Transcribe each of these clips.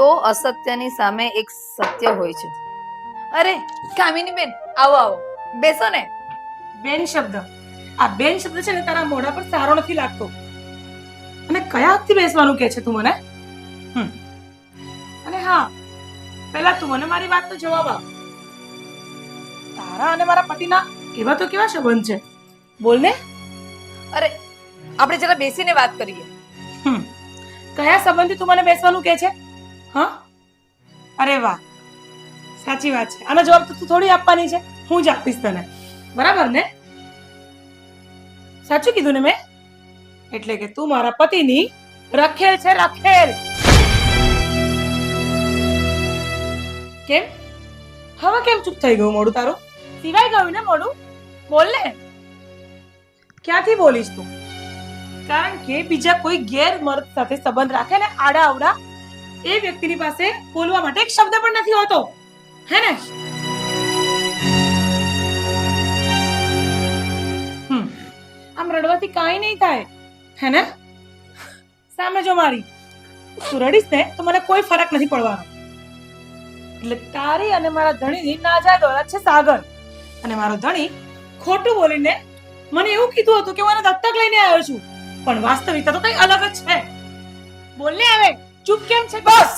100 અસત્યની સામે એક સત્ય હોય છે. અરે કામિની બેન, આવો આવો, બેસો ને. બેન શબ્દ, આ બેન શબ્દ છે ને તારા મોઢા પર સારો નથી લાગતો. અને કયા હકથી બેસવાનું કે છે તું મને? અને હા, પહેલા તું મને મારી વાતનો જવાબ આપ. તારા અને મારા પતિના એવા તો કેવા સંબંધ છે? બોલ ને. અરે આપણે જરા બેસીને વાત કરીએ. કયા સંબંધથી તું મને બેસવાનું કે છે? હા, અરે વાહ, સાચી વાત છે. આનો જવાબ તો તું થોડી આપવાની છે, હું જ આપીશ તને. બરાબર ને? સાચું કીધું ને મેં? એટલે કે તું મારા પતિની રખેલ છે, રખેલ. કેમ હવે કેમ ચૂપ થઈ ગયું મોઢું તારું? સિવાય ગયું ને મોઢું? બોલ ને. ક્યાંથી બોલીશ તું? કારણ કે બીજા કોઈ ગેરમર્દ સાથે સંબંધ રાખે ને આડા અવડા, એ વ્યક્તિની પાસે બોલવા માટે એક શબ્દ પણ નથી હોતો, હે ને? આમ રડવાથી કાંઈ નહીં થાય, હે ને? સામે જો મારી, તું રડીશ ને તો મને કોઈ ફરક નથી પડવાનો. એટલે તારી અને મારા ધણીની નાજાયદ ઓલાદ છે સાગર, અને મારો ધણી ખોટું બોલીને મને એવું કીધું હતું કે હું એને દત્તક લઈને આવ્યો છું, પણ વાસ્તવિકતા તો કઈ અલગ જ છે. બોલને હવે, ચૂપ કેમ છે? બસ,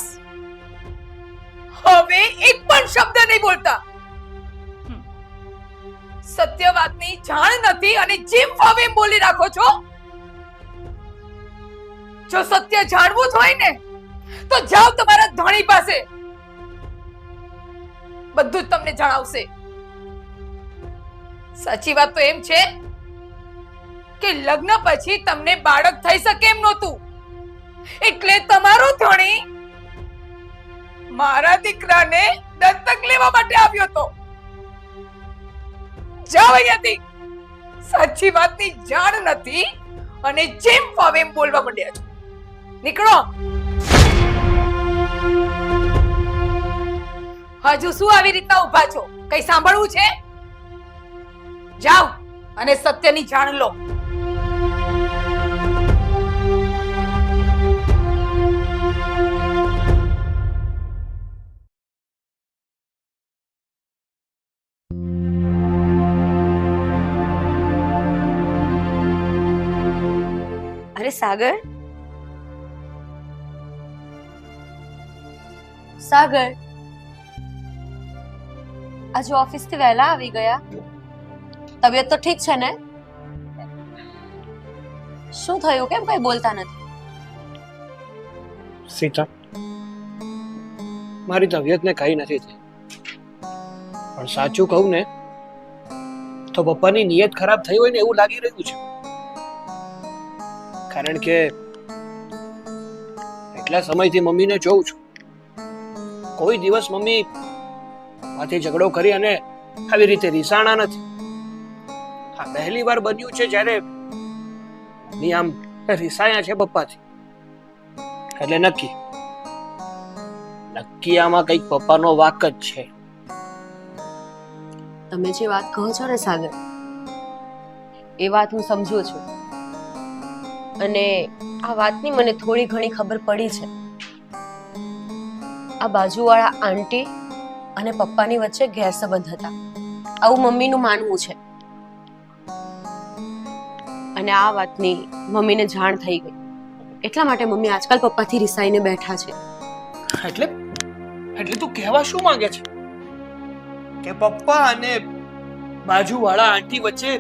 હવે એક પણ શબ્દ નહીં બોલતા. સત્ય વાતની જાણ નથી અને જેમ ફાવે એમ બોલી રાખો છો. જો સત્ય જાણવું જ હોય ને તો જાઓ તમારા ધણી પાસે, બધું જ તમને જણાવશે. સાચી વાત તો એમ છે કે લગ્ન પછી તમને બાળક થઈ શકે એમ નહોતું, એટલે તમારો ધણી મારા દીકરાને દત્તક લેવા માટે આવ્યો હતો. જાઓ અહીંયાથી. સાચી વાતની જાણ નથી અને જેમ ફાવે એમ બોલવા માંડ્યા છો. નીકળો. હજુ શું આવી રીતના ઊભા છો? કઈ સાંભળવું છે? જાઓ અને સત્યની જાણ લો. અરે સાગર, સાગર, આજે ઓફિસ થી વહેલા આવી ગયા? તબિયત તો ઠીક છે ને? શું થયું? કેમ કઈ બોલતા નથી? સીતા, મારી તબિયતને કઈ નથી થઈ, પણ સાચું કહું ને તો પપ્પાની નિયત ખરાબ થઈ હોય ને એવું લાગી રહ્યું છે. કારણ કે એટલા સમયથી મમ્મીને જોઉં છું, કોઈ દિવસ મમ્મી માથે ઝઘડો કરી અને આવી રીતે રીસાણા નથી. આ પહેલી વાર બન્યું છે જ્યારે મમ્મી આમ રીસાયા છે પપ્પાથી. એટલે નક્કી આમાં કઈક પપ્પાનો વાક જ છે. તમે જે વાત કહો છો ને સાગર, એ વાત હું સમજુ છું, અને આ વાતની મને થોડી ઘણી ખબર પડી છે. આ બાજુવાળા આંટી અને પપ્પાની વચ્ચે ગેરસંબંધ હતા, આવું મમ્મીનું માનવું છે. અને આ વાતની મમ્મીને જાણ થઈ ગઈ, એટલા માટે મમ્મી આજકાલ પપ્પાથી રિસાઈને બેઠા છે. એટલે તું કહેવા શું માંગે છે? કે પપ્પા અને બાજુવાળા આંટી વચ્ચે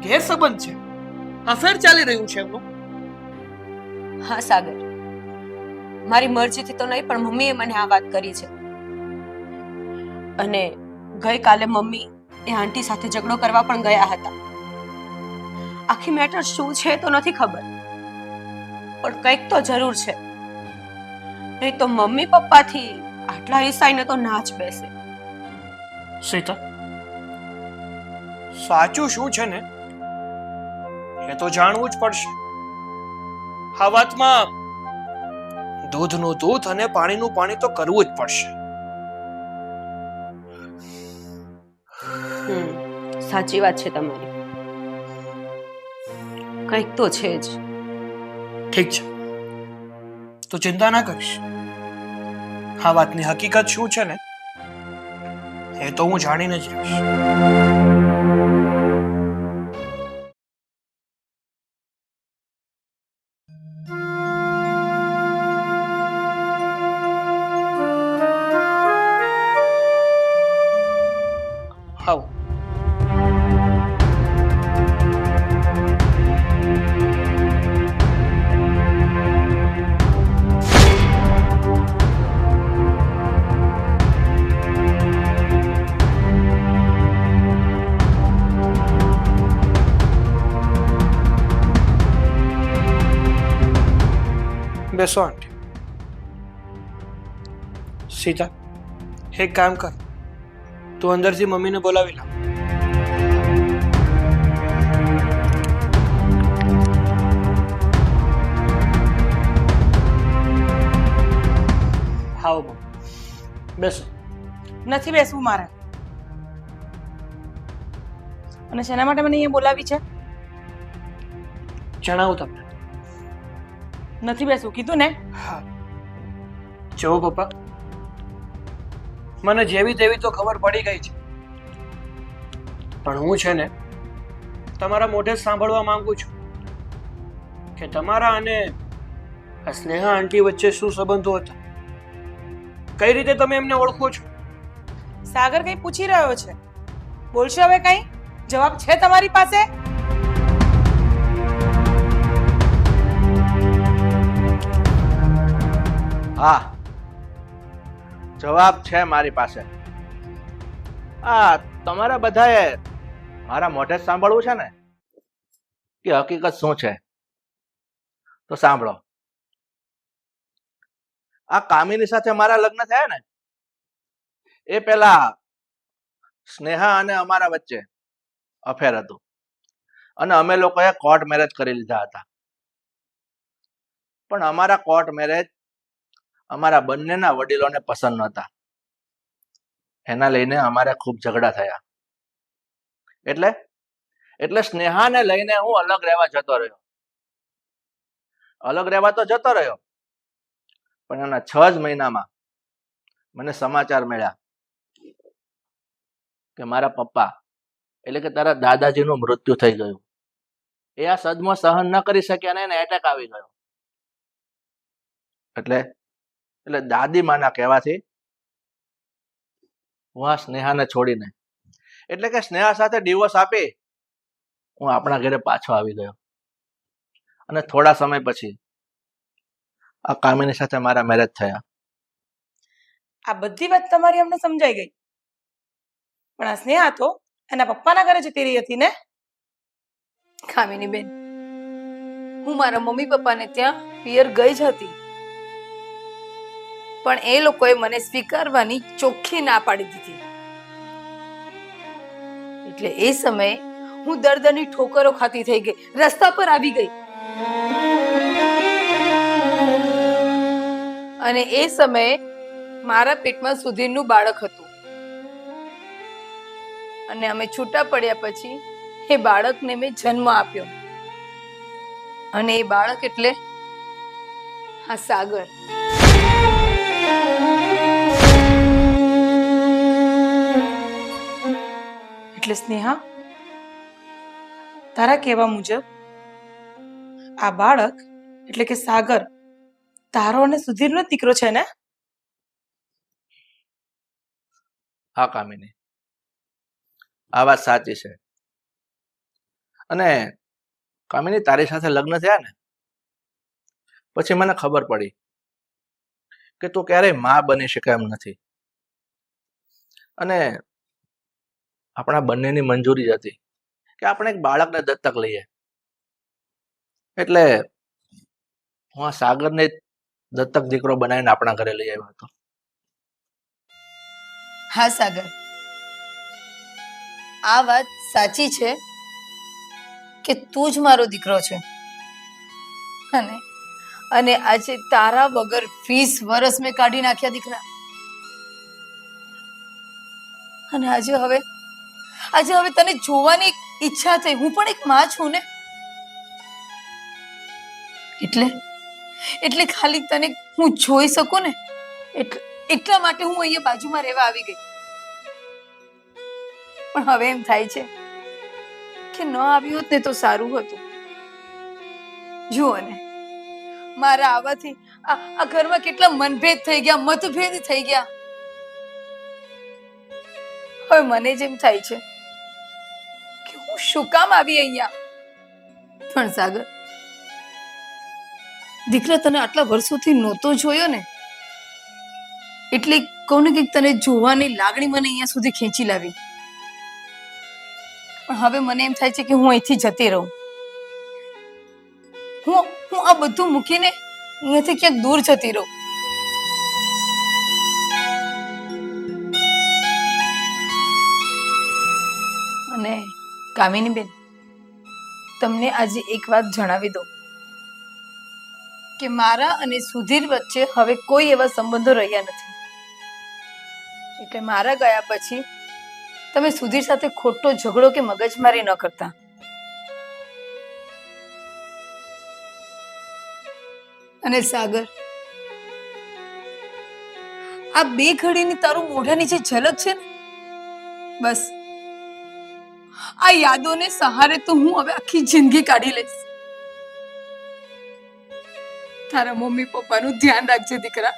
ગેરસંબંધ છે, અફેર ચાલી રહ્યું છે એમનું? હા સાગર, મારી મરજીથી તો નહીં, પણ મમ્મીએ મને આ વાત કરી છે. અને ગઈકાલે મમ્મી એ આંટી સાથે ઝઘડો કરવા પણ ગયા હતા. આખી મેટર શું છે તો નથી ખબર, પણ કંઈક તો જરૂર છે. નહીં તો મમ્મી પપ્પાથી આટલા રિસાઈને તો ના જ બેસે. સીતા, સાચું શું છે ને એ તો જાણવું જ પડશે. આ વાતમાં દૂધનું દૂધ અને પાણીનું પાણી તો કરવું જ પડશે. સાચી વાત છે તમારી, કંઈક તો છે જ. ઠીક છે, તો ચિંતા ના કરીશ. આ વાતની હકીકત શું છે ને એ તો હું જાણીને જ રહીશ. આવો. બેસો આંટી. સીતા, એક કામ કર, તું અંદરથી મમ્મીને બોલાવી લા. આવો બેસો. નથી બેસવું મારે. અને શેના માટે મને અહીંયા બોલાવી છે? જણાવું તમને. નથી બેસવું કીધું ને. હા, જો પપ્પા, મને જેવી તેવી તો ખબર પડી ગઈ છે, પણ હું છે ને તમારા મોઢે સાંભળવા માંગુ છું કે તમારા અને આ સ્નેહા આંટી વચ્ચે શું સંબંધો હતા, કઈ રીતે તમે એમને ઓળખો છો? સાગર કઈ પૂછી રહ્યો છે, બોલશો હવે કઈ? જવાબ છે તમારી પાસે? હા, જવાબ છે મારી પાસે. આ તમારા બધાએ મારા મોઢે જ સાંભળવું છે ને કે હકીકત શું છે? તો સાંભળો. આ કામિની સાથે મારા લગ્ન થયા ને એ પહેલા સ્નેહા અને અમારા વચ્ચે અફેર હતું અને અમે લોકોએ કોર્ટ મેરેજ કરી લીધા હતા. પણ અમારા કોર્ટ મેરેજ અમારા બંનેના વડીલોને પસંદ નહોતા. એના લઈને અમારે ખૂબ ઝઘડા થયા. એટલે સ્નેહાને લઈને હું અલગ રહેવા જતો રહ્યો. અલગ રહેવા તો જતો રહ્યો, પણ એના 6 જ મહિનામાં મને સમાચાર મળ્યા કે મારા પપ્પા એટલે કે તારા દાદાજીનું મૃત્યુ થઈ ગયું. એ આ સદમો સહન ન કરી શક્યા ને એને એટેક આવી ગયો. એટલે દાદી માના કહેવાથી હું આ સ્નેહાને છોડીને એટલે કે સ્નેહા સાથે ડિવોર્સ આપી હું આપણા ઘરે પાછો આવી ગયો. અને થોડા સમય પછી આ કામિની સાથે મારા મેરેજ થયા. આ બધી વાત તમારી અમને સમજાઈ ગઈ, પણ આ સ્નેહા તો એના પપ્પાના ઘરે જતી રહી હતી ને? કામિની બેન, હું મારા મમ્મી પપ્પાને ત્યાં પિયર ગઈ જ હતી, પણ એ લોકોએ મને સ્વીકારવાની ચોખ્ખી ના પાડી દીધી. એટલે એ સમયે હું દર્દની ઠોકરો ખાતી થઈ ગઈ, રસ્તા પર આવી ગઈ. અને એ સમયે મારા પેટમાં સુધીરનું બાળક હતું, અને અમે છૂટા પડ્યા પછી એ બાળકને મેં જન્મ આપ્યો. અને એ બાળક એટલે આ સાગર. એટલે સ્નેહા, તારા કહેવા મુજબ આ બાળક એટલે કે સાગર તારો અને સુધીરનો દીકરો છે ને? હા કામિની, આ વાત સાચી છે. અને કામિની, તારી સાથે લગ્ન થયા ને પછી મને ખબર પડી કે તું ક્યારેય માં બની શકે એમ નથી. અને આપણા બંનેની મંજૂરી જ હતી કે આપણે એક બાળકને દત્તક લઈએ. એટલે હું આ સાગરને દત્તક દીકરો બનાવીને આપણા ઘરે લઈ આવ્યો હતો. હા સાગર, આ વાત સાચી છે કે તું જ મારો દીકરો છે. અને આજે તારા વગર 20 વર્ષ મેં કાઢી નાખ્યા દીકરા. અને આજે હવે તને જોવાની ઈચ્છા થઈ. હું પણ એક માં છું ને, એટલે ખાલી તને હું જોઈ શકું ને એટલા માટે હું અહીંયા બાજુમાં રહેવા આવી ગઈ. પણ હવે એમ થાય છે કે ન આવી હોત ને તો સારું હતું. જુઓ ને, મારા આવવાથી આ ઘરમાં કેટલા મનભેદ થઈ ગયા, મતભેદ થઈ ગયા. હવે મને જેમ થાય છે કે હું શું કામ આવી અહીંયા. પણ સાગર, દીકરા, તને આટલા વર્ષોથી નહોતો જોયો ને, એટલે કહું ને કે તને જોવાની લાગણી મને અહીંયા સુધી ખેંચી લાવી. પણ હવે મને એમ થાય છે કે હું અહીંથી જતી રહું. હું આ બધું મૂકીને અહીંયાથી ક્યાંક દૂર જતી રહું. અને કામિની બેન, તમને આજે એક વાત જણાવી દઉં કે મારા અને સુધીર વચ્ચે હવે કોઈ એવા સંબંધો રહ્યા નથી. એટલે મારા ગયા પછી તમે સુધીર સાથે ખોટો ઝઘડો કે મગજમારી ન કરતા. અને સાગર, આ 2 ઘડીની તારું મોઢાની જે ઝલક છે ને, બસ આ યાદોને સહારે તો હું હવે આખી જિંદગી કાઢી લઈશ. તારા મમ્મી પપ્પાનું ધ્યાન રાખજે દીકરા.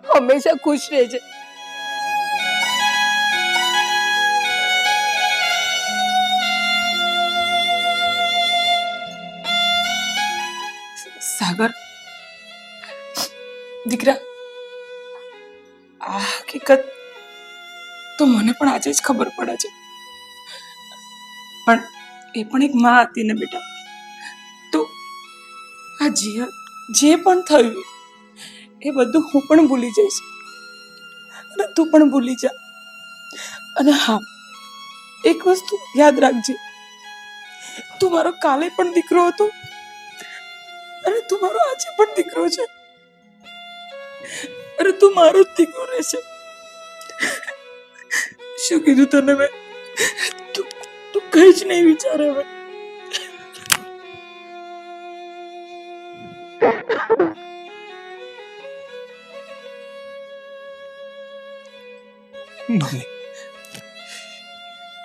હંમેશા ખુશ રહેજે. સાગર, દીકરા, આ હકીકત તો મને પણ આજે જ ખબર પડે છે. પણ એ પણ એક માં હતી ને બેટા. તો આ જે પણ થયું એ બધું હું પણ ભૂલી જઈશ અને તું પણ ભૂલી જા. અને હા, એક વસ્તુ યાદ રાખજે, તું મારો કાલે પણ દીકરો હતો અને તું મારો આજે પણ દીકરો છે. અરે તું મારો જ દીકરો રહેશે. શું કીધું તને મેં? તું કઈ જ નહીં વિચારે હવે.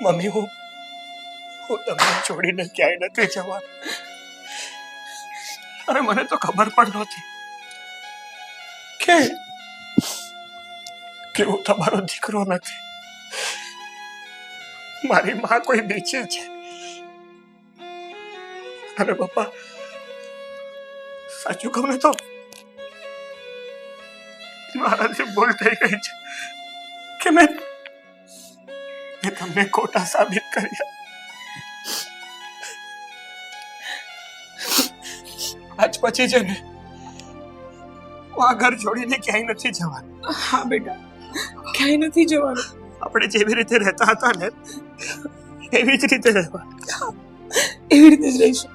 મમ્મી, હું તમને છોડીને ક્યાંય નથી જવાનું. અરે મને તો ખબર પણ નહોતી કે હું તમારો દીકરો નથી. મારી માં કોઈ બીજી છે. અરે પપ્પા, સાચું કહું ને તો મારાથી ભૂલ થઈ ગઈ છે કે મેં તમને ખોટા સાબિત કર્યા. આજ પછી છે ને, હું આ ઘર છોડીને ક્યાંય નથી જવાનું. હા બેટા, ક્યાંય નથી જવાનું. આપણે જેવી રીતે રહેતા હતા ને, એવી જ રીતે રહેવાનું. એવી રીતે જ રહીશું.